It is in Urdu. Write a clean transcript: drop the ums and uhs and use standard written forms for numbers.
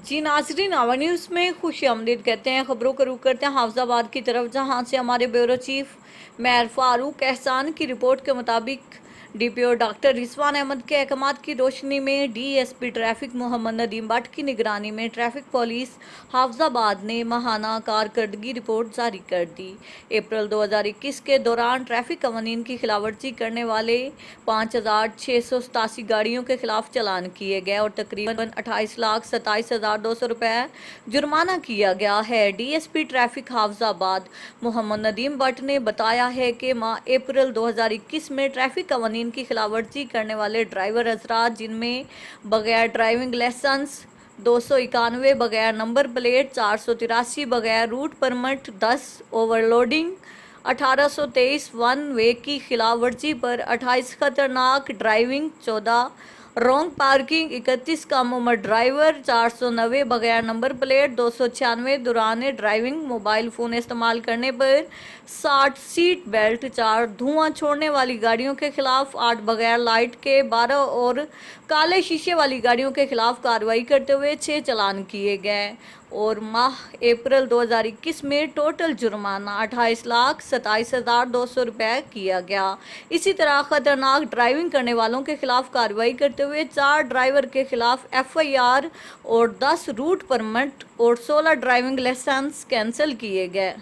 جی ناظرین، آوا نیوز میں خوش آمدید کہتے ہیں۔ خبروں کا رخ کرتے ہیں حافظ آباد کی طرف، جہاں سے ہمارے بیورو چیف میئر فاروق احسان کی رپورٹ کے مطابق ڈی پی او ڈاکٹر رضوان احمد کے احکامات کی روشنی میں D S P traffic Muhammad Nadeem but کی نگرانی میں ٹریفک پولیس حافظ آباد نے ماہانہ کارکردگی رپورٹ جاری کر دی۔ اپریل 2021 کے دوران ٹریفک قوانین کی خلاف ورزی کرنے والے 5,687 گاڑیوں کے خلاف چالان کیے گئے اور تقریباً 28,27,200 روپے جرمانہ کیا گیا ہے۔ ڈی ایس پی ٹریفک حافظ آباد محمد ندیم بٹ نے بتایا ہے کہ ماہ اپریل 2021 میں ٹریفک قوانین کی خلاف ورزی کرنے والے ڈرائیور حضرات، جن میں بغیر ڈرائیونگ لائسنس 291، بغیر نمبر پلیٹ 483، بغیر route permit 10، overloading 1823، one way کی خلاف ورزی پر 28، خطرناک ڈرائیونگ 14، رانگ پارکنگ 31، کم عمر ڈرائیور 490، بغیر نمبر پلیٹ 296، دوران ڈرائیونگ موبائل فون استعمال کرنے پر 60، سیٹ بیلٹ 4، دھواں چھوڑنے والی گاڑیوں کے خلاف 8، بغیر لائٹ کے 12 اور کالے شیشے والی گاڑیوں کے خلاف کارروائی کرتے ہوئے 6 چالان کیے گئے اور ماہ اپریل 2021 میں ٹوٹل جرمانہ 28,27,200 روپے کیا گیا۔ اسی طرح خطرناک ڈرائیونگ کرنے والوں کے خلاف کارروائی کرتے ہوئے 4 ڈرائیور کے خلاف ایف آئی آر اور 10 روٹ پرمٹ اور 16 ڈرائیونگ لائسنس کینسل کیے گئے۔